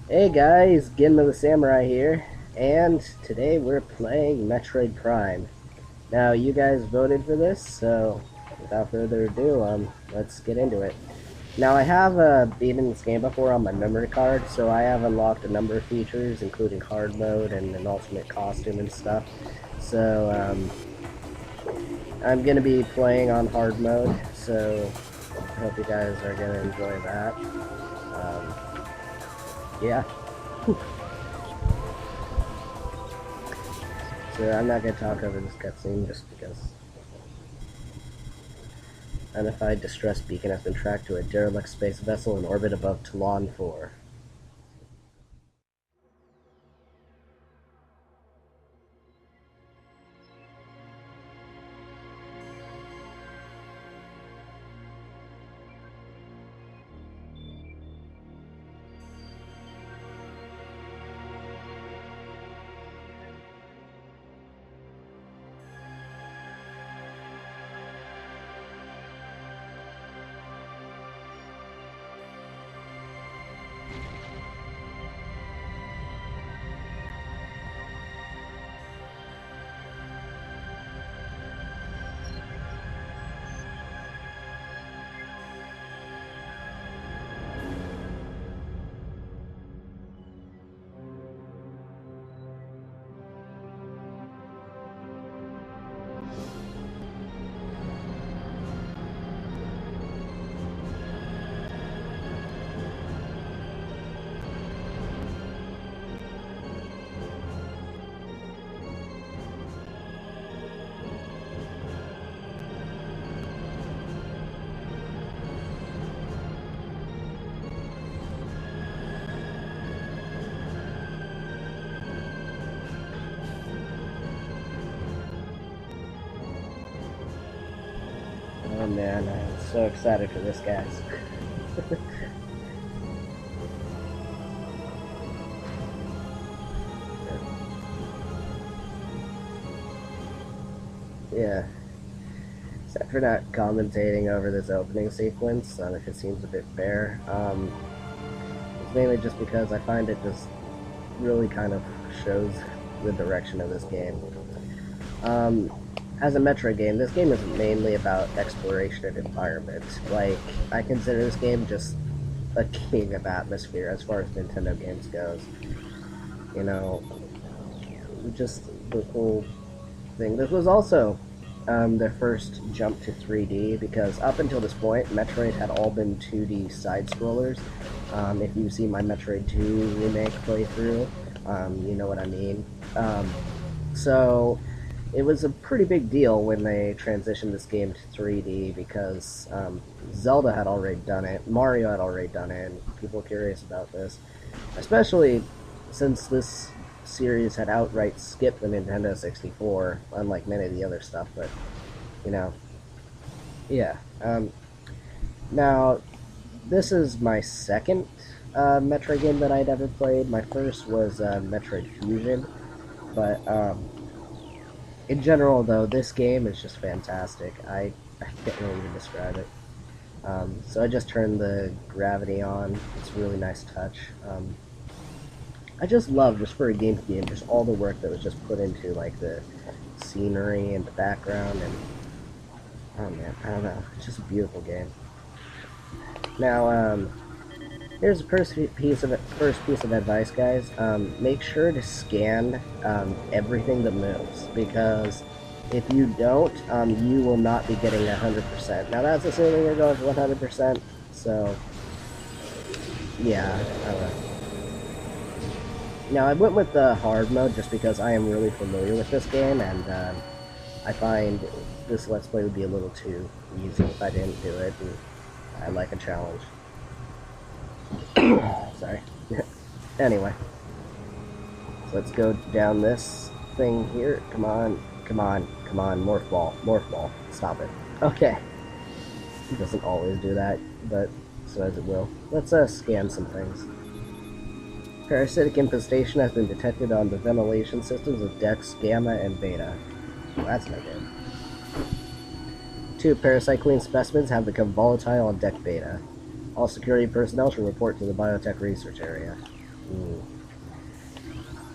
Hey guys, GenmaTheSamurai here, and today we're playing Metroid Prime. Now, you guys voted for this, so without further ado, let's get into it. Now, I have beaten this game before on my memory card, so I have unlocked a number of features, including hard mode and an ultimate costume and stuff. So, I'm gonna be playing on hard mode, so I hope you guys are gonna enjoy that. Yeah. So I'm not going to talk over this cutscene just because. Unidentified distress beacon has been tracked to a derelict space vessel in orbit above Toulon 4. Oh man, I'm so excited for this, guys. Yeah. Except for not commentating over this opening sequence, if it seems a bit bare. It's mainly just because I find it just really kind of shows the direction of this game. As a Metroid game, this game is mainly about exploration and environment. Like, I consider this game just a king of atmosphere as far as Nintendo games goes. You know, just the whole thing. This was also their first jump to 3D, because up until this point, Metroid had all been 2D side-scrollers. If you see my Metroid 2 remake playthrough, you know what I mean. So it was a pretty big deal when they transitioned this game to 3D, because Zelda had already done it, Mario had already done it, and people were curious about this. Especially since this series had outright skipped the Nintendo 64, unlike many of the other stuff, but, you know, yeah. Now, this is my second Metroid game that I'd ever played. My first was Metroid Fusion, but, in general, though, this game is just fantastic. I can't really even describe it. So I just turned the gravity on. It's a really nice touch. I just love, just for a game, just all the work that was just put into, like, the scenery and the background, and, oh man, I don't know, it's just a beautiful game. Now, here's the first piece of advice, guys. Make sure to scan everything that moves, because if you don't, you will not be getting 100%. Now, that's assuming you're going for 100%, so, yeah, I don't know. Now, I went with the hard mode just because I am really familiar with this game, and I find this Let's Play would be a little too easy if I didn't do it, and I like a challenge. Sorry. Anyway. So let's go down this thing here. Come on, come on, come on. Morph ball, morph ball. Stop it. Okay. It doesn't always do that, but so as it will. Let's scan some things. Parasitic infestation has been detected on the ventilation systems of Dex, Gamma, and Beta. Well, that's no good. 2 parasite clean specimens have become volatile on Deck Beta. All security personnel should report to the biotech research area.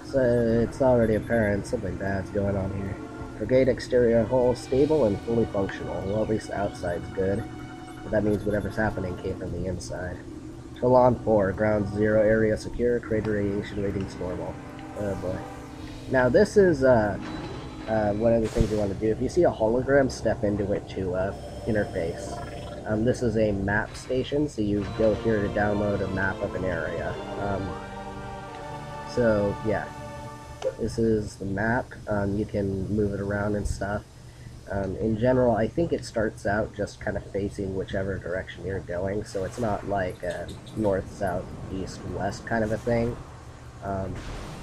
So it's already apparent something bad's going on here. Frigate exterior hull stable and fully functional. Well, at least the outside's good. But that means whatever's happening came from the inside. Toulon 4, ground 0 area secure, crater radiation ratings normal. Oh boy. Now this is one of the things you want to do. If you see a hologram, step into it to interface. This is a map station, so you go here to download a map of an area. So yeah, this is the map. You can move it around and stuff. In general, I think it starts out just kind of facing whichever direction you're going, so it's not like a north, south, east, west kind of a thing.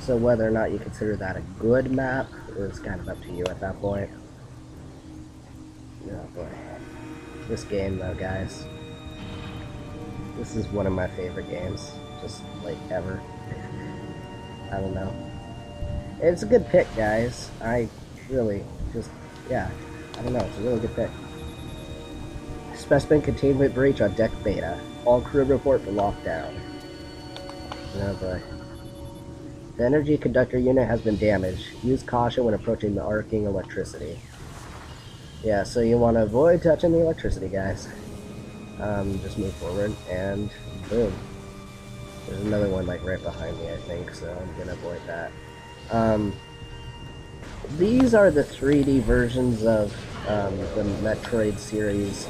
So whether or not you consider that a good map is kind of up to you at that point. Oh boy. This game though, guys. This is one of my favorite games. Just, like, ever. I don't know. It's a good pick, guys. I really just, yeah. I don't know, it's a really good pick. Specimen containment breach on deck beta. All crew report for lockdown. Oh boy. The energy conductor unit has been damaged. Use caution when approaching the arcing electricity. Yeah, so you want to avoid touching the electricity, guys. Just move forward, and boom. There's another one, like, right behind me, I think, so I'm gonna avoid that. These are the 3D versions of the Metroid series,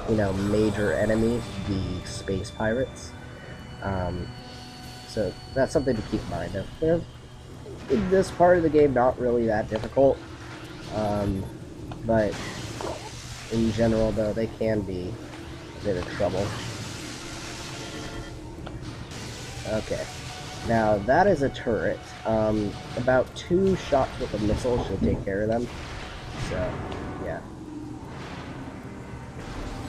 you know, major enemy, the space pirates. So that's something to keep in mind. They're, in this part of the game, not really that difficult, but in general, though, they can be a bit of trouble. Okay. Now, that is a turret. About 2 shots with a missile should take care of them. So, yeah.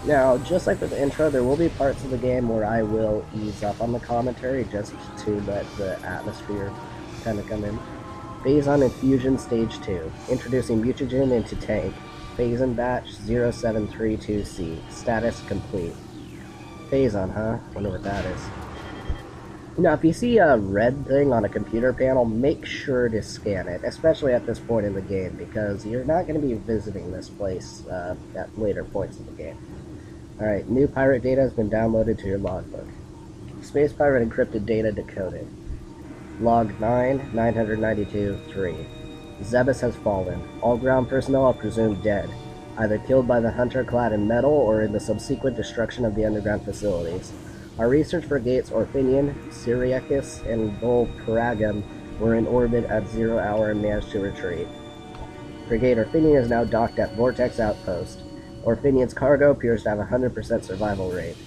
Now, just like with the intro, there will be parts of the game where I will ease up on the commentary just to let the atmosphere kind of come in. Phase on Infusion Stage 2. Introducing mutagen into tank. Phase in batch 0732C. Status complete. Phase on, huh? Wonder what that is. Now, if you see a red thing on a computer panel, make sure to scan it, especially at this point in the game, because you're not going to be visiting this place at later points in the game. Alright, new pirate data has been downloaded to your logbook. Space pirate encrypted data decoded. Log 9, 992-3. Zebus has fallen. All ground personnel are presumed dead, either killed by the hunter clad in metal or in the subsequent destruction of the underground facilities. Our research frigates Orphinian, Syriacus, and Volparagam were in orbit at 0 hour and managed to retreat. Frigate Orphinian is now docked at Vortex Outpost. Orphinian's cargo appears to have a 100% survival rate.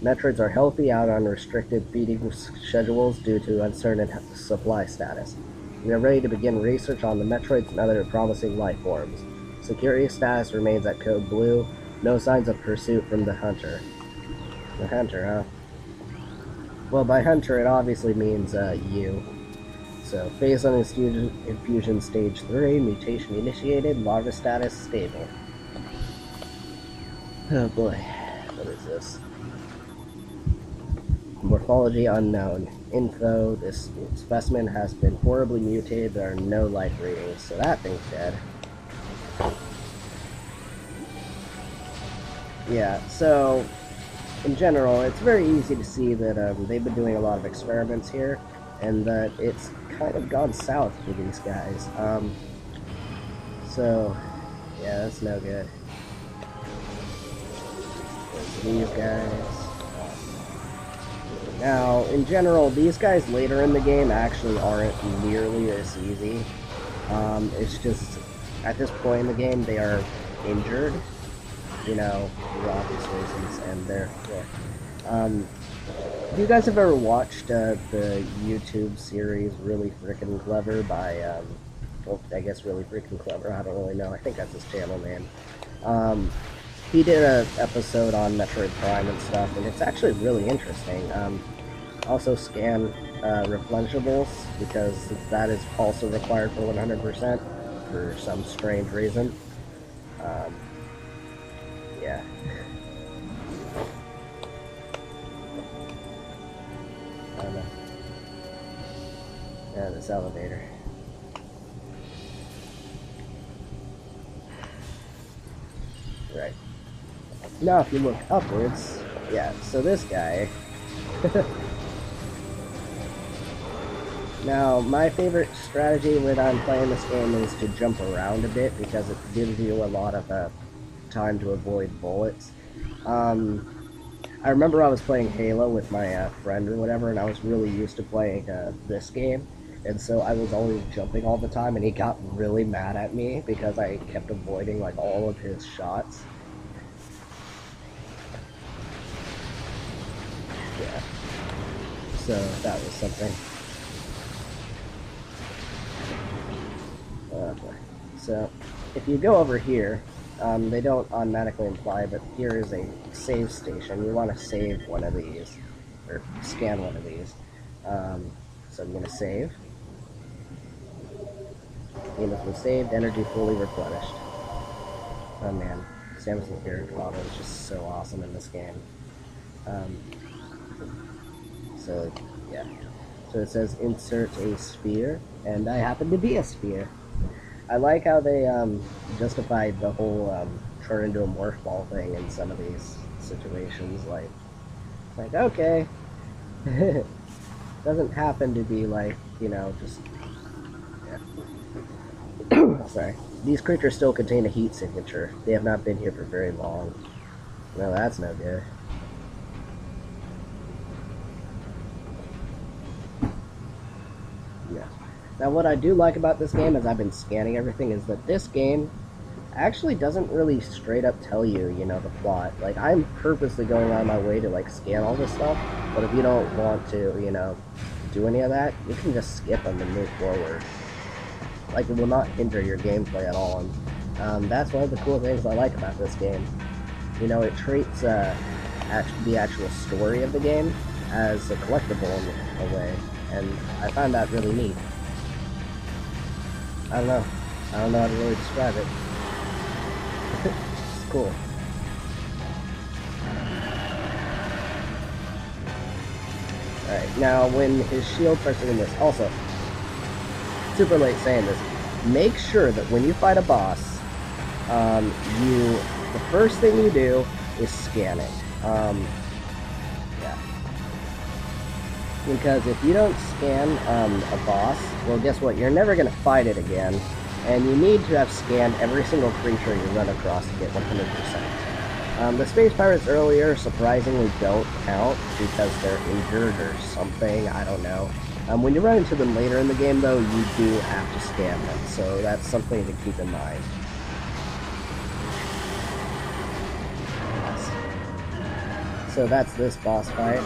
Metroids are healthy out on restricted feeding schedules due to uncertain supply status. We are ready to begin research on the Metroids and other promising life forms. Security status remains at Code Blue. No signs of pursuit from the hunter. The hunter, huh? Well, by hunter, it obviously means, you. So, phase on infusion stage 3, mutation initiated, larva status stable. Oh boy, what is this? Morphology unknown. Info, this specimen has been horribly mutated, there are no life readings, so that thing's dead. Yeah, so in general, it's very easy to see that they've been doing a lot of experiments here, and that it's kind of gone south for these guys. So, yeah, that's no good. There's these guys. Now, in general, these guys later in the game actually aren't nearly as easy. It's just, at this point in the game, they are injured. You know, for obvious reasons, and therefore. If you guys have ever watched the YouTube series Really Frickin' Clever by, well, I guess Really Frickin' Clever, I don't really know, I think that's his channel name. He did an episode on Metroid Prime and stuff, and it's actually really interesting. Also scan replenishables, because that is also required for 100% for some strange reason. Yeah. don't know. Yeah, this elevator. Right. Now if you look upwards, yeah, so this guy... Now, my favorite strategy when I'm playing this game is to jump around a bit, because it gives you a lot of time to avoid bullets. I remember I was playing Halo with my friend or whatever, and I was really used to playing this game, and so I was always jumping all the time, and he got really mad at me because I kept avoiding like all of his shots. Yeah. So that was something. Okay. So if you go over here, they don't automatically imply, but here is a save station. You want to save one of these, or scan one of these. So I'm going to save. Game has been saved, energy fully replenished. Oh man, Samus's character model is just so awesome in this game. So, yeah. So it says insert a sphere, and I happen to be a sphere. I like how they justified the whole turn into a morph ball thing in some of these situations. Like okay, doesn't happen to be like, you know, just yeah. Sorry. These creatures still contain a heat signature. They have not been here for very long. No, that's no good. Yeah. Now, what I do like about this game, as I've been scanning everything, is that this game actually doesn't really straight up tell you, you know, the plot. Like, I'm purposely going out of my way to, like, scan all this stuff, but if you don't want to, you know, do any of that, you can just skip them and move forward. Like, it will not hinder your gameplay at all, and that's one of the cool things I like about this game. You know, it treats the actual story of the game as a collectible in a way, and I find that really neat. I don't know how to really describe it. It's cool. Alright, now when his shield starts doing this, also, super late saying this, make sure that when you fight a boss, the first thing you do is scan it. Yeah. Because if you don't scan a boss, well, guess what? You're never going to fight it again, and you need to have scanned every single creature you run across to get 100%. The space pirates earlier surprisingly don't count because they're injured or something, I don't know. When you run into them later in the game, though, you do have to scan them, so that's something to keep in mind. Yes. So that's this boss fight.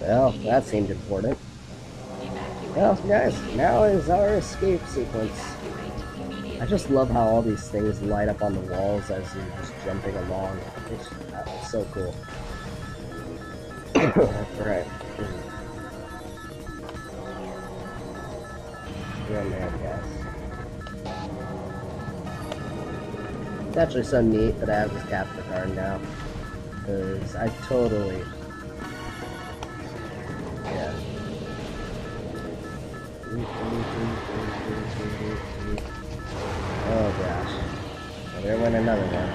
Well, that seemed important. Well, guys, now is our escape sequence. I just love how all these things light up on the walls as you're just jumping along. It's so cool. Right. Yeah, man, guys. It's actually so neat that I have this capture card now. Because I totally... Yeah. Oh gosh. Well, there went another one.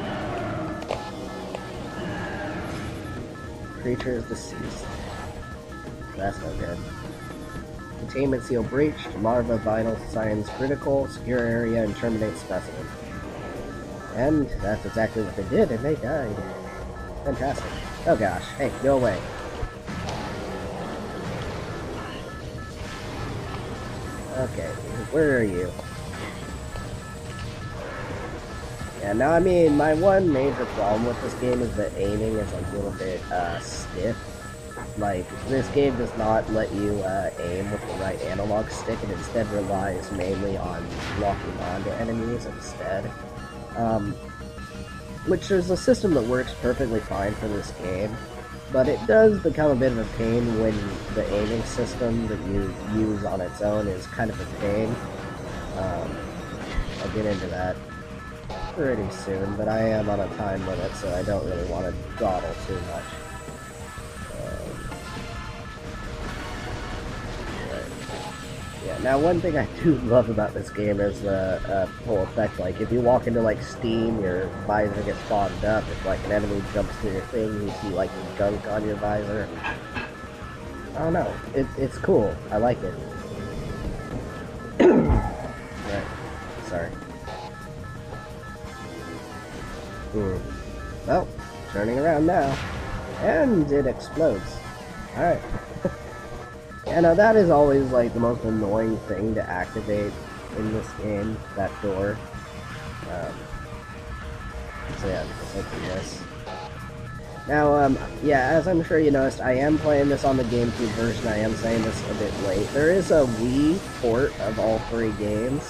Creature is deceased. That's no good. Containment seal breached. Larva vital signs critical. Secure area and terminate specimen. And that's exactly what they did, and they died. Fantastic. Oh gosh. Hey, go away. Okay, where are you? Yeah, now I mean, my one major problem with this game is that aiming is a little bit stiff. Like, this game does not let you aim with the right analog stick, and instead relies mainly on locking onto enemies instead. Which is a system that works perfectly fine for this game. but it does become a bit of a pain when the aiming system that you use on its own is kind of a pain. I'll get into that pretty soon, but I am on a time limit, so I don't really want to dawdle too much. Yeah, now one thing I do love about this game is the whole effect, like, if you walk into, like, Steam, your visor gets fogged up, if, like, an enemy jumps through your thing, you see, like, gunk on your visor. I don't know, it's cool, I like it. Right, sorry. Well, turning around now, and it explodes. Alright. Yeah, no, that is always, like, the most annoying thing to activate in this game, that door. So yeah, just open this. Now, yeah, as I'm sure you noticed, I am playing this on the GameCube version. I am saying this a bit late. There is a Wii port of all three games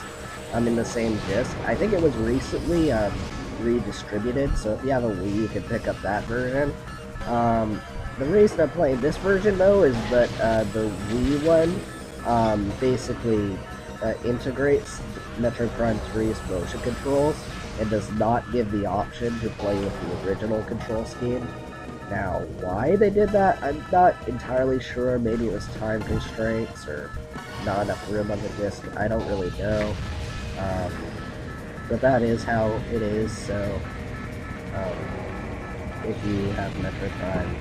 in the same disc. I think it was recently redistributed, so if you have a Wii, you can pick up that version. The reason I'm playing this version, though, is that the Wii one basically integrates Metroid Prime 3's motion controls and does not give the option to play with the original control scheme. Now, why they did that, I'm not entirely sure. Maybe it was time constraints or not enough room on the disc. I don't really know. But that is how it is, so if you have Metroid Prime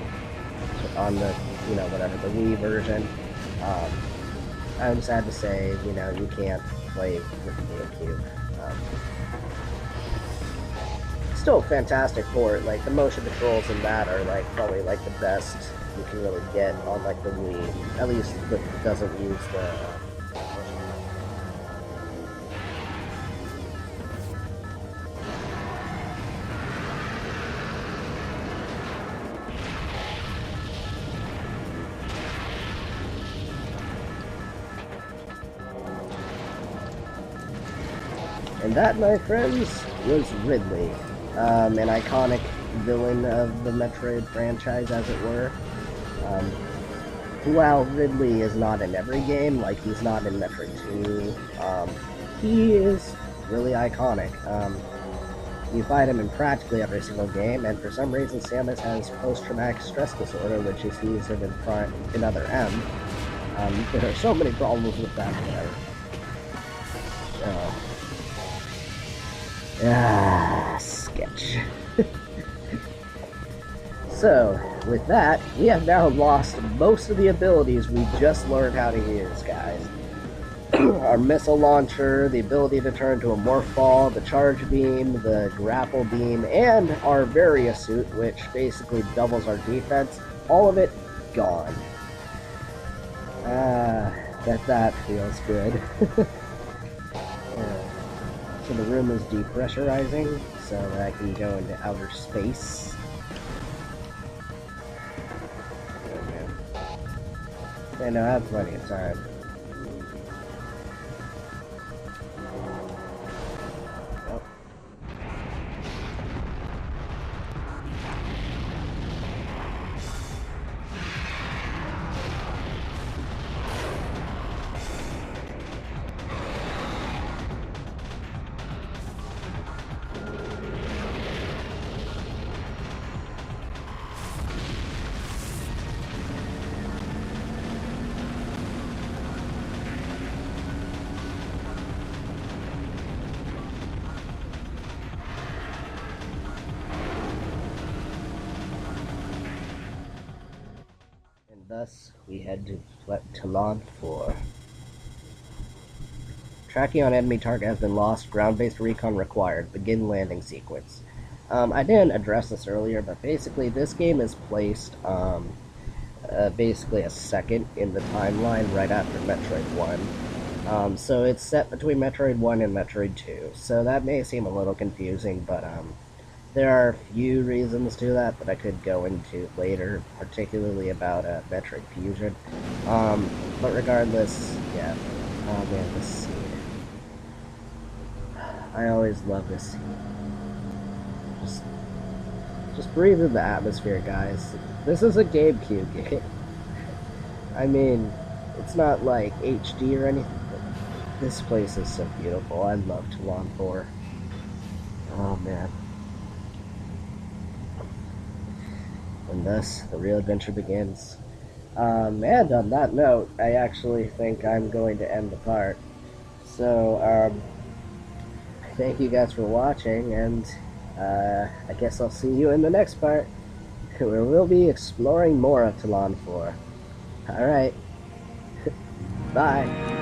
on the, whatever, the Wii version, I'm sad to say, you can't play with the GameCube. Still a fantastic port. Like, the motion controls in that are, like, probably, like, the best you can really get on, like, the Wii. At least that doesn't use the And that, my friends, was Ridley, an iconic villain of the Metroid franchise, as it were. While Ridley is not in every game, like he's not in Metroid 2, he is really iconic. You fight him in practically every single game, and for some reason Samus has post-traumatic stress disorder, which is used in other M. There are so many problems with that there. Sketch. So, with that, we have now lost most of the abilities we just learned how to use, guys. Our missile launcher, the ability to turn into a morph ball, the charge beam, the grapple beam, and our Varia suit, which basically doubles our defense. All of it gone. That feels good. So the room is depressurizing, so that I can go into outer space. Oh, man. Yeah, no, I have plenty of time. Thus, we head to Talon 4. Tracking on enemy target has been lost. Ground-based recon required. Begin landing sequence. I didn't address this earlier, but basically this game is placed basically a second in the timeline right after Metroid 1. So it's set between Metroid 1 and Metroid 2. So that may seem a little confusing, but there are a few reasons to that I could go into later, particularly about Metroid Fusion. But regardless, yeah. Oh man, this scene. I always love this scene. Just breathe in the atmosphere, guys. This is a GameCube game. I mean, it's not like HD or anything, but this place is so beautiful. I love Toulon 4. Oh man. And thus, the real adventure begins. And on that note, I actually think I'm going to end the part. So, thank you guys for watching, and I guess I'll see you in the next part, where we'll be exploring more of Toulon 4. Alright. Bye.